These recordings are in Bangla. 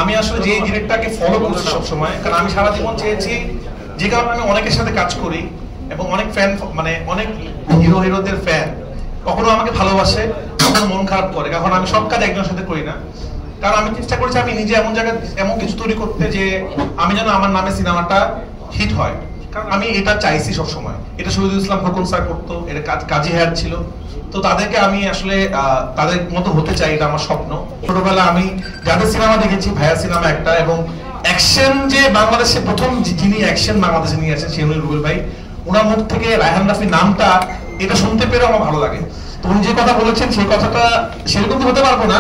আমি আসলে যে ডিরেক্টরকে ফলো করছি সবসময়, কারণ আমি সারা জীবন চেয়েছি, যে কারণে আমি অনেকের সাথে কাজ করি এবং অনেক ফ্যান, মানে অনেক হিরোদের ফ্যান কখনো আমাকে ভালোবাসে, কখনো মন খারাপ করে, কারণ আমি সব কাজ একজনের সাথে করি না। কারণ আমি চেষ্টা করেছি আমি নিজে এমন জায়গায় এমন কিছু তৈরি করতে যে আমি যেন আমার নামে সিনেমাটা হিট হয়, কারণ আমি এটা চাইছি সবসময়। এটা শহীদুল ইসলাম খোকন স্যার করতো, এটা কাজী হায়াত ছিল, তো তাদেরকে আমি আসলে তাদের মতো হতে চাই, এটা আমার স্বপ্ন। ছোটবেলা আমি যাদের সিনেমা দেখেছি, ভাইয়া সিনেমা একটা, এবং অ্যাকশন যে বাংলাদেশে প্রথম যিনি অ্যাকশন বাংলাদেশে নিয়ে আসেন সেগুলো রুবেল ভাই, ওনার মুখ থেকে রায়হান রাফি নামটা এটা শুনতে পেরে আমার ভালো লাগে। তো উনি যে কথা বলেছেন সেই কথাটা সেরকম হতে পারবো না,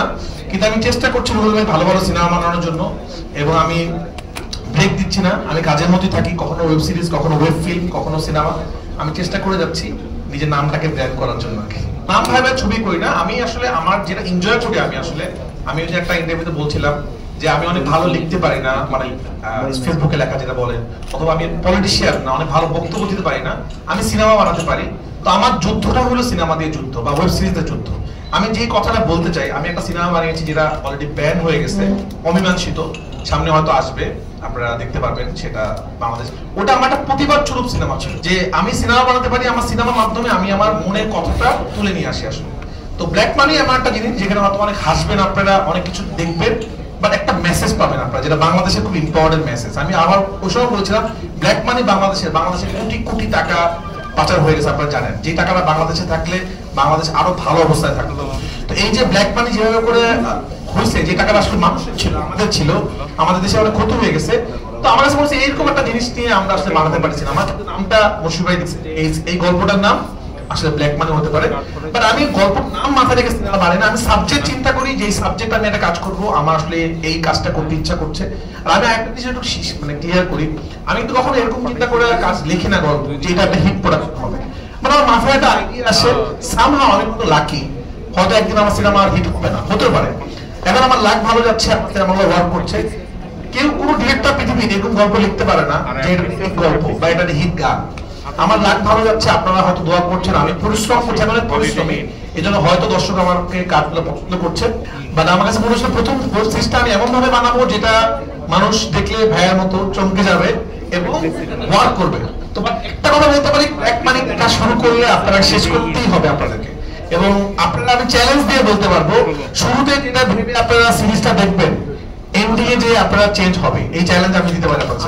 কিন্তু আমি চেষ্টা করছি রুবেল ভাই ভালো ভালো সিনেমা বানানোর জন্য, এবং আমি ব্রেক দিচ্ছি না, আমি কাজের মধ্যে থাকি, কখনো ওয়েব সিরিজ, কখনো ওয়েব ফিল্ম, কখনো সিনেমা। আমি চেষ্টা করে যাচ্ছি নিজের নামটাকে ব্র্যান্ড করার জন্য। নাম ভাবে ছবি করি না, আমি আসলে আমার যেটা এনজয় করি, আমি ওই যে একটা ইন্টারভিউতে বলছিলাম যে আমি অনেক ভালো লিখতে পারি না, মানে ফেসবুকে লেখা যেটা বলেন, অথবা আমি পলিটিশিয়ান না, অনেক ভালো বক্তব্য দিতে পারি না, আমি সিনেমা বানাতে পারি। তো আমার যুদ্ধটা হলো সিনেমা দিয়ে যুদ্ধ বা ওয়েব সিরিজের যুদ্ধ। আমি যে কথাটা বলতে চাই, আমি একটা সিনেমা বানিয়েছি যেটা অলরেডি ব্যান হয়ে গেছে, অমীমাংসিত, সামনে হয়তো আসবে, আপনারা দেখতে পারবেন সেটা বাংলাদেশ। ওটা আমার একটা প্রতিবাদ স্বরূপ সিনেমা ছিল, যে আমি সিনেমা বানাতে পারি, আমার সিনেমার মাধ্যমে আমি আমার মনের কথাটা তুলে নিয়ে আসি আসলে। তো ব্ল্যাক মানি এমন একটা জিনিস যেখানে হয়তো অনেক হাসবেন আপনারা, অনেক কিছু দেখবেন, বাট একটা মেসেজ পাবেন আপনারা, যেটা বাংলাদেশের খুব ইম্পর্টেন্ট মেসেজ। আমি আবার ওই সময় বলছিলাম ব্ল্যাক মানি বাংলাদেশে কোটি কোটি টাকা পাচার হয়ে গেছে, আপনারা জানেন, যে টাকাটা বাংলাদেশে থাকলে বাংলাদেশ আরো ভালো অবস্থায় থাকতো। তো এই যে ব্ল্যাক মানি যেভাবে করে হয়েছে, যে টাকাটা আসলে মানুষের ছিল, আমাদের দেশে অনেক ক্ষতি হয়ে গেছে। তো আমার কাছে মনে হচ্ছে এইরকম একটা জিনিস নিয়ে আমরা আসলে বানাতে পারছি না। আমার নামটা মশিউর ভাই দিচ্ছে, এই গল্পটার নাম আসলে ব্ল্যাক মানি হতে পারে, বাট আমি গল্পের নাম মাথায় রেখে সিনেমা বানাই না। আমি সাবজেক্ট চিন্তা করি, যে সাবজেক্ট আমি একটা কাজ করবো, আমার আসলে এই কাজটা করতে ইচ্ছা করছে। আর আমি একটা জিনিস একটু মানে ক্লিয়ার করি, আমি কিন্তু কখনো এরকম চিন্তা করে কাজ লিখি না গল্প যে এটা একটা হিট প্রোডাকশন হবে। মানে আমার মাথায় একটা আইডিয়া আসে, সামহাও আমি কিন্তু লাকি, হয়তো একদিন আমার সিনেমা হিট হবে না, হতে পারে। এখন আমার লাক ভালো যাচ্ছে, আমার সিনেমা ওয়ার্ক করছে। কেউ কোনো ডিরেক্টর পৃথিবীতে এরকম গল্প লিখতে পারে না যে এটা হিট গল্প বা এটা হিট গান। আমার লাক ভালো যাচ্ছে, আপনারা হয়তো দোয়া করছেন, আমি পরিশ্রম করছি, আমি অনেক পরিশ্রমী, এই জন্য হয়তো দর্শক আমাকে কাজগুলো পছন্দ করছে। বাট আমার কাছে মনে হচ্ছে প্রথম সিরিজটা আমি এমন ভাবে বানাবো যেটা মানুষ দেখলে ভাইয়ের মতো চমকে যাবে এবং ওয়ার্ক করবে। তো একটা কথা বলতে পারি, এক মানে কাজ শুরু করলে আপনারা শেষ করতেই হবে আপনাদেরকে, এবং আপনারা আমি চ্যালেঞ্জ দিয়ে বলতে পারবো, শুরুতে যেটা ভেবে আপনারা সিরিজটা দেখবেন, এন্ডিংয়ে যে আপনারা চেঞ্জ হবে, এই চ্যালেঞ্জ আমি দিতে পারি আপনার।